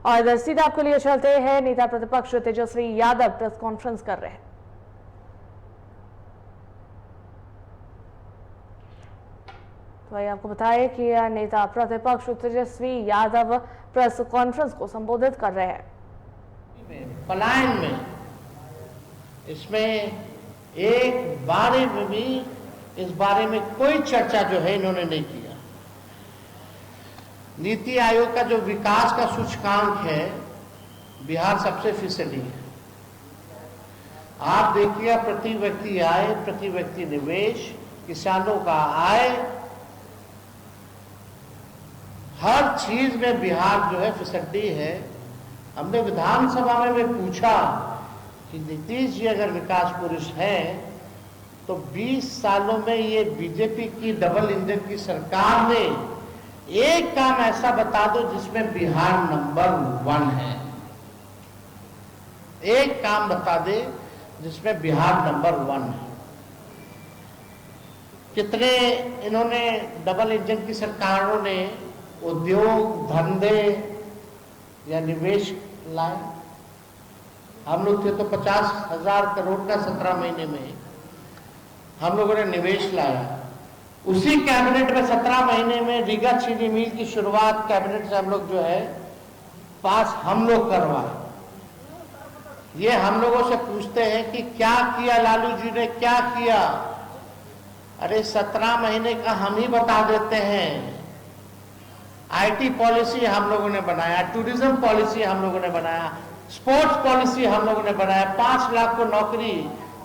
और सीधा आपके लिए चलते हैं, नेता प्रतिपक्ष तेजस्वी यादव प्रेस कॉन्फ्रेंस कर रहे हैं। तो आइए आपको बताएं कि नेता प्रतिपक्ष तेजस्वी यादव प्रेस कॉन्फ्रेंस को संबोधित कर रहे हैं। पलायन में इसमें एक बारे में भी इस बारे में कोई चर्चा जो है इन्होंने नहीं किया। नीति आयोग का जो विकास का सूचकांक है, बिहार सबसे फीसदी है। आप देखिए, प्रति व्यक्ति आय, प्रति व्यक्ति निवेश, किसानों का आय, हर चीज में बिहार जो है फिसड्डी है। हमने विधानसभा में पूछा कि नीतीश जी अगर विकास पुरुष हैं तो 20 सालों में ये बीजेपी की डबल इंजन की सरकार ने एक काम ऐसा बता दो जिसमें बिहार नंबर 1 है। एक काम बता दे जिसमें बिहार नंबर 1 है। कितने इन्होंने डबल इंजन की सरकारों ने उद्योग धंधे या निवेश लाए? हम लोग थे तो 50,000 करोड़ का 17 महीने में हम लोगों ने निवेश लाया। उसी कैबिनेट में 17 महीने में रीगा चीनी मिल की शुरुआत कैबिनेट से हम लोग जो है पास हम लोग करवाए। ये हम लोगों से पूछते हैं कि क्या किया लालू जी ने, क्या किया? अरे 17 महीने का हम ही बता देते हैं। आईटी पॉलिसी हम लोगों ने बनाया, टूरिज्म पॉलिसी हम लोगों ने बनाया, स्पोर्ट्स पॉलिसी हम लोगों ने बनाया, 5 लाख को नौकरी,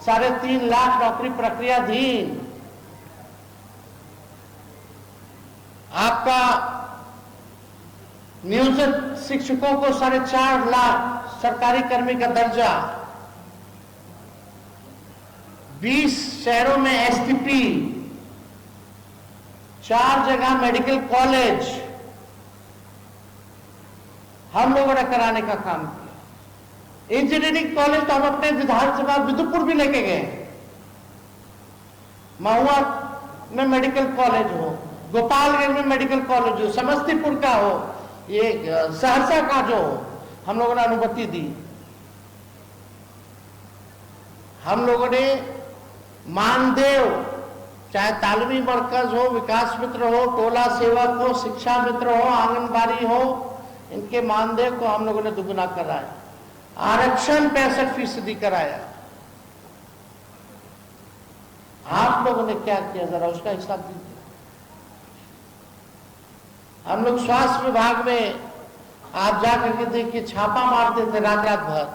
3.5 लाख नौकरी प्रक्रियाधीन। आपका नियोजित शिक्षकों को 4.5 लाख सरकारी कर्मी का दर्जा, 20 शहरों में एसटीपी, 4 जगह मेडिकल कॉलेज हम लोगों ने कराने का काम किया। इंजीनियरिंग कॉलेज तो हम अपने विधानसभा विदुपुर भी लेके गए। महुआ में मेडिकल कॉलेज हो, गोपालगंज में मेडिकल कॉलेज हो, समस्तीपुर का हो, ये सहरसा का जो हम लोगों ने अनुमति दी। हम लोगों ने मानदेव, चाहे तालीमी मरकज हो, विकास मित्र हो, टोला सेवक हो, शिक्षा मित्र हो, आंगनबाड़ी हो, इनके मानदेय को हम लोगों ने दुगुना कराया। आरक्षण 65% कराया। आप लोगों ने क्या किया, जरा उसका हिसाब दीजिए। हम लोग स्वास्थ्य विभाग में आप जाकर के देखिए, छापा मारते थे रात रात भर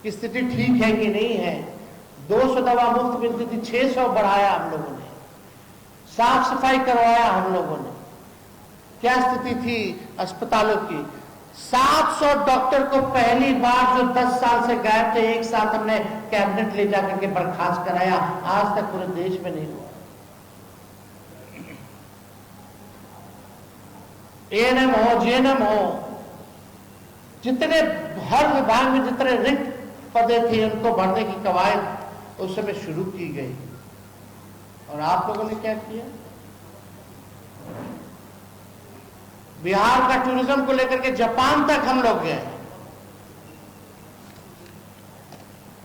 कि स्थिति ठीक है कि नहीं है। 200 दवा मुफ्त मिलती थी, 600 बढ़ाया हम लोगों ने। साफ सफाई करवाया हम लोगों ने। क्या स्थिति थी अस्पतालों की? 700 डॉक्टर को पहली बार जो 10 साल से गायब थे, एक साथ हमने कैबिनेट ले जाकर के बर्खास्त कराया। आज तक पूरे देश में नहीं हुआ। एएनएम हो, जीएनएम हो, जितने हर विभाग में जितने रिक्त पदे थे उनको भरने की कवायद उस समय शुरू की गई। और आप लोगों ने क्या किया? बिहार का टूरिज्म को लेकर के जापान तक हम लोग गए।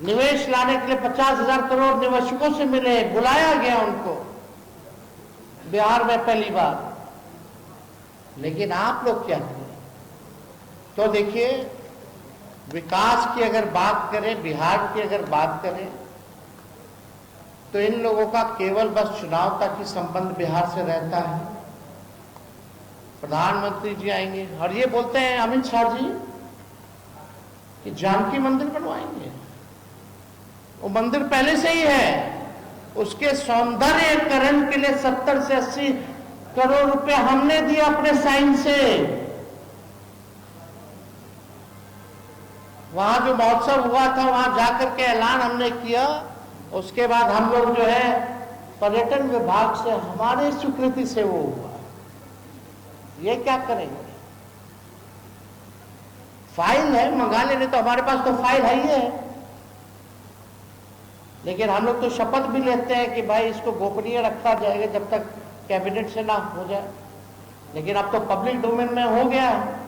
निवेश लाने के लिए 50,000 करोड़ निवेशकों से मिले, बुलाया गया उनको बिहार में पहली बार। लेकिन आप लोग क्या किए? तो देखिए, विकास की अगर बात करें, बिहार की अगर बात करें, तो इन लोगों का केवल बस चुनाव तक ही संबंध बिहार से रहता है। प्रधानमंत्री जी आएंगे और ये बोलते हैं अमित शाह जी कि जानकी मंदिर बनवाएंगे। वो मंदिर पहले से ही है, उसके सौंदर्यीकरण के लिए 70 से 80 करोड़ रुपए हमने दिए अपने साइन से। वहां जो महोत्सव हुआ था, वहां जाकर के ऐलान हमने किया। उसके बाद हम लोग जो है पर्यटन विभाग से हमारे स्वीकृति से वो हुआ। ये क्या करेंगे? फाइल है, मंगा लेने, तो हमारे पास तो फाइल है ही है। लेकिन हम लोग तो शपथ भी लेते हैं कि भाई इसको गोपनीय रखा जाएगा जब तक कैबिनेट से ना हो जाए। लेकिन अब तो पब्लिक डोमेन में हो गया है।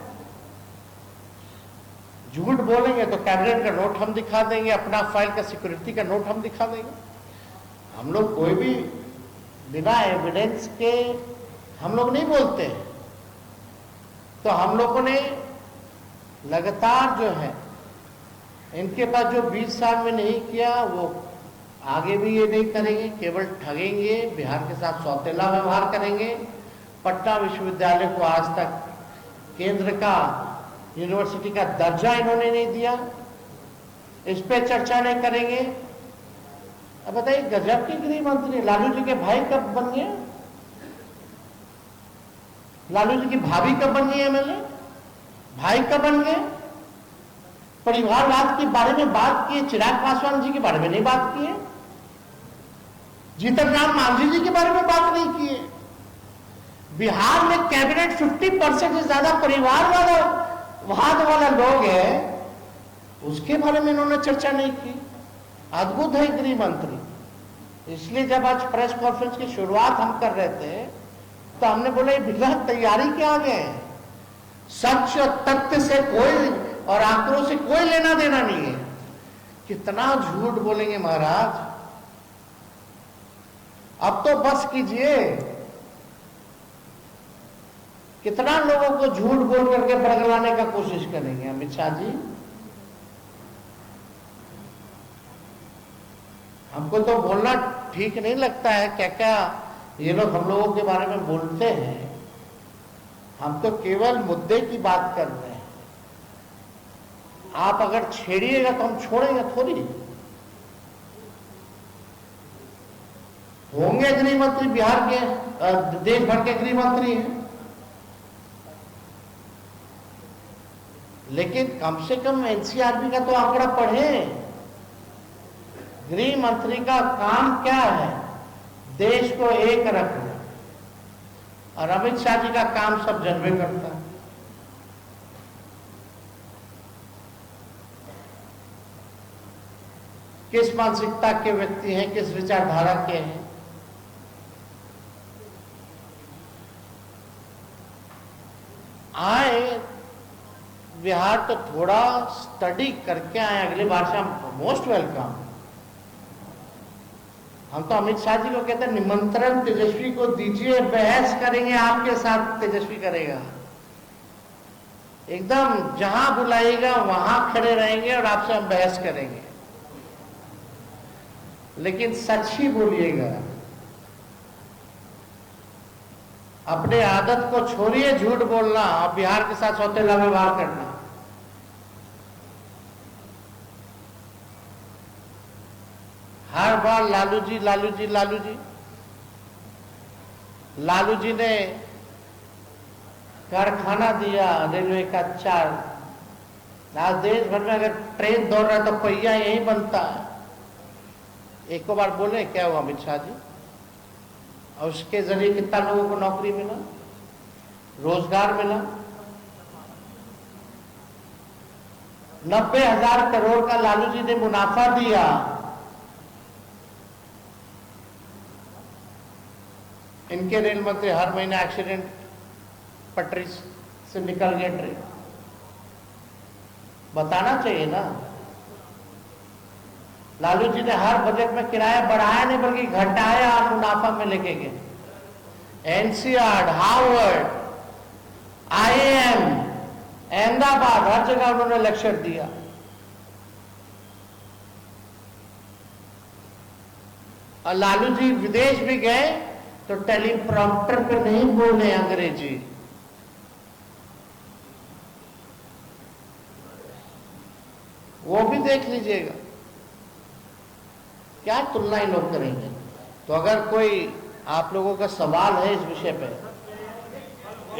झूठ बोलेंगे तो कैबिनेट का नोट हम दिखा देंगे, अपना फाइल का सिक्योरिटी का नोट हम दिखा देंगे। हम लोग कोई भी बिना एविडेंस के हम लोग नहीं बोलते हैं। तो हम लोगों ने लगातार जो है इनके पास जो 20 साल में नहीं किया वो आगे भी ये नहीं करेंगे, केवल ठगेंगे, बिहार के साथ सौतेला व्यवहार करेंगे। पटना विश्वविद्यालय को आज तक केंद्र का यूनिवर्सिटी का दर्जा इन्होंने नहीं दिया, इस पे चर्चा नहीं करेंगे। अब बताइए, गजब के गृह मंत्री लालू जी के भाई कब बन गए, लालू जी की भाभी कब बन गई एमएलए, भाई कब बन गए, परिवारवाद के बारे में बात किए, चिराग पासवान जी के बारे में नहीं बात किए, जीतन राम मांझी जी के बारे में बात नहीं किए। बिहार में कैबिनेट 50% से ज्यादा परिवारवाद वाला लोग है, उसके बारे में इन्होंने चर्चा नहीं की। अद्भुत है गृह मंत्री। इसलिए जब आज प्रेस कॉन्फ्रेंस की शुरुआत हम कर रहे थे तो हमने बोला ये बिना तैयारी के आ गए, सच और तथ्य से कोई और आंकड़ों से कोई लेना देना नहीं है। कितना झूठ बोलेंगे महाराज, अब तो बस कीजिए। कितना लोगों को झूठ बोल करके बरगलाने का कोशिश करेंगे अमित शाह जी। हमको तो बोलना ठीक नहीं लगता है, क्या क्या ये लोग हम लोगों के बारे में बोलते हैं। हम तो केवल मुद्दे की बात कर रहे हैं। आप अगर छेड़िएगा तो हम छोड़ेंगे थोड़ी। होंगे गृह मंत्री, बिहार के देश भर के गृह मंत्री हैं, लेकिन कम से कम एनसीआरबी का तो आंकड़ा पढ़ें। गृह मंत्री का काम क्या है, देश को एक रखना, और अमित शाह जी का काम सब जनवे करता है। किस मानसिकता के व्यक्ति हैं, किस विचारधारा के हैं। आए बिहार तो थोड़ा स्टडी करके आए, अगली बार से हम मोस्ट वेलकम। हम तो अमित शाह जी को कहते हैं निमंत्रण तेजस्वी को दीजिए, बहस करेंगे आपके साथ, तेजस्वी करेगा। एकदम जहां बुलाएगा वहां खड़े रहेंगे और आपसे हम बहस करेंगे, लेकिन सच ही बोलिएगा। अपने आदत को छोड़िए झूठ बोलना और बिहार के साथ सौतेला व्यवहार करना। हर बार लालू जी लालू जी लालू जी। लालू जी ने कारखाना दिया रेलवे का 4। आज देश भर में अगर ट्रेन दौड़ रहा है तो पहिया यही बनता है। एक बार बोले क्या हुआ अमित शाह जी, और उसके जरिए कितना लोगों को नौकरी मिला, रोजगार मिला। 90,000 करोड़ का लालू जी ने मुनाफा दिया। इनके रेल मंत्री हर महीने एक्सीडेंट पटरी से निकल गए ट्रेन, बताना चाहिए ना। लालू जी ने हर बजट में किराया बढ़ाया नहीं बल्कि घटाया और मुनाफा में लेके गए। एनसीआर, हार्वर्ड, आईआईएम, अहमदाबाद, हर जगह उन्होंने लेक्चर दिया। और लालू जी विदेश भी गए तो टेलीप्रॉम्प्टर पे नहीं बोले अंग्रेजी। वो भी देख लीजिएगा, क्या तुलना ही लोग करेंगे। तो अगर कोई आप लोगों का सवाल है इस विषय पे,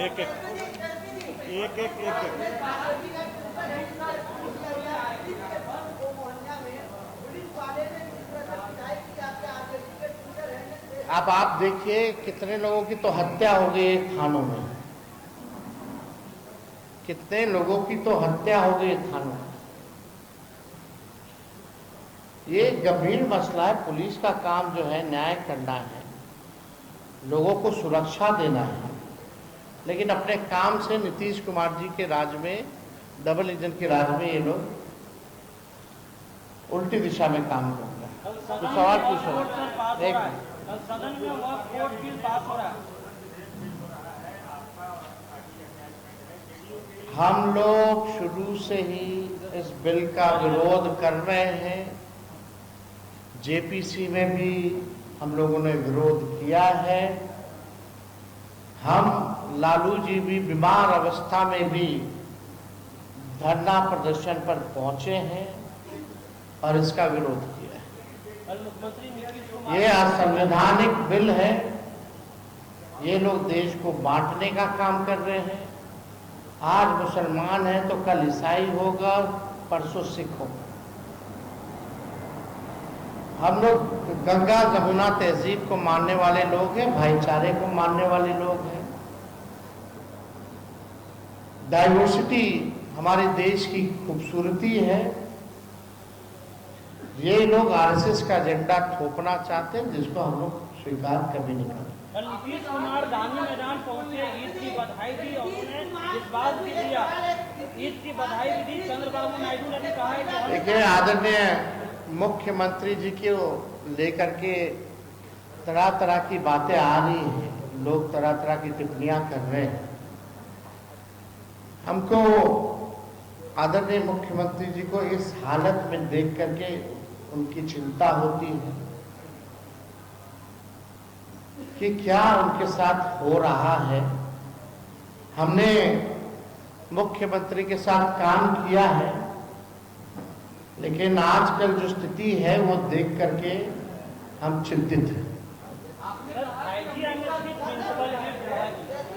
एक अब आप देखिए कितने लोगों की तो हत्या हो गई थानों में, कितने लोगों की तो हत्या हो गई थानों में। ये गंभीर मसला है। पुलिस का काम जो है न्याय करना है, लोगों को सुरक्षा देना है, लेकिन अपने काम से नीतीश कुमार जी के राज में डबल इंजन के राज में ये लोग उल्टी दिशा में काम कर रहे हैं। तो सवाल पूछो। एक सदन में वह कोर्ट बिल पास हो रहा है। हम लोग शुरू से ही इस बिल का विरोध कर रहे हैं। जेपीसी में भी हम लोगों ने विरोध किया है। हम लालू जी भी बीमार अवस्था में भी धरना प्रदर्शन पर पहुंचे हैं और इसका विरोध किया है। ये असंवैधानिक बिल है। ये लोग देश को बांटने का काम कर रहे हैं। आज मुसलमान है तो कल ईसाई होगा, परसों सिख होगा। हम लोग गंगा जमुना तहजीब को मानने वाले लोग हैं, भाईचारे को मानने वाले लोग हैं। डाइवर्सिटी हमारे देश की खूबसूरती है। ये लोग आरएसएस का एजेंडा थोपना चाहते हैं, जिसको हम लोग स्वीकार कभी नहीं करते। नीतीश कुमार गांधी मैदान पहुंचे, ईद की बधाई दी और उन्होंने इस बात भी दिया, ईद की बधाई भी दी। चंद्रबाबू नायडू ने भी कहा है कि देखिए, आदरणीय मुख्यमंत्री जी को लेकर के तरह तरह की बातें आ रही हैं, लोग तरह तरह की टिप्पणियां कर रहे हैं। हमको आदरणीय मुख्यमंत्री जी को इस हालत में देख करके उनकी चिंता होती है कि क्या उनके साथ हो रहा है। हमने मुख्यमंत्री के साथ काम किया है, लेकिन आजकल जो स्थिति है वो देख करके हम चिंतित हैं।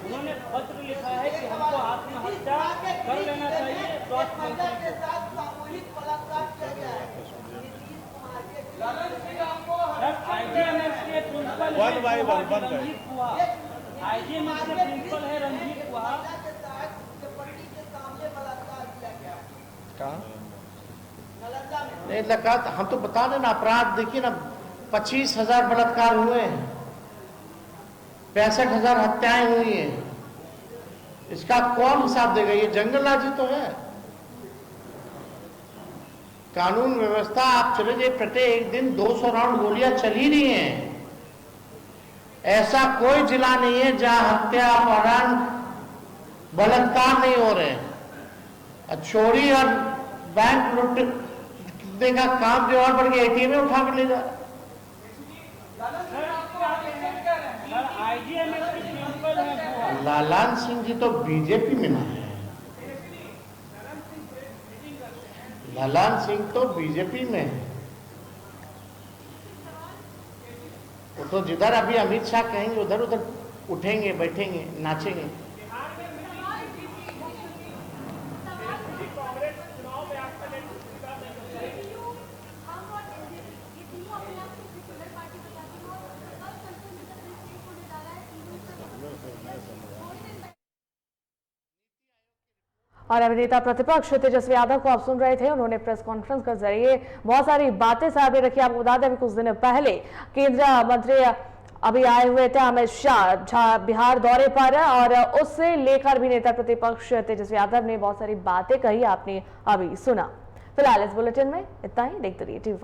उन्होंने पत्र लिखा है कि हमको आत्महत्या कर लेना चाहिए। स्वास्थ्य मंत्री के साथ सामूहिक बलात्कार किया गया है। आईजीएमएस के प्रिंसिपल रंजीत कुआ, आईजीएमएस के प्रिंसिपल है रंजीत कुआ। नहीं लगा, हम तो बता रहे ना, अपराध देखिए ना, 25,000 बलात्कार हुए हैं, 65,000 हत्याएं हुई हैं। इसका कौन हिसाब देगा? ये जंगलराजी तो है। कानून व्यवस्था आप चले जाइए, प्रत्येक दिन 200 राउंड गोलियां चल ही रही हैं। ऐसा कोई जिला नहीं है जहां हत्या, अपहरण, बलात्कार नहीं हो रहे हैं। चोरी और बैंक लूटने का काम जो और बढ़ गया, एटीएम में उठा कर ले जा। लालन सिंह जी तो बीजेपी में नहीं है। लालन सिंह तो बीजेपी में है। वो तो जिधर अभी अमित शाह कहेंगे उधर उधर उठेंगे, बैठेंगे, नाचेंगे। और अभिनेता प्रतिपक्ष तेजस्वी यादव को आप सुन रहे थे। उन्होंने प्रेस कॉन्फ्रेंस के जरिए बहुत सारी बातें सामने रखी। आपको बता दें, अभी कुछ दिन पहले केंद्रीय मंत्री अभी आए हुए थे अमित शाह बिहार दौरे पर, और उससे लेकर भी नेता प्रतिपक्ष तेजस्वी यादव ने बहुत सारी बातें कही, आपने अभी सुना। फिलहाल इस बुलेटिन में इतना ही। देखते रहिए TV5।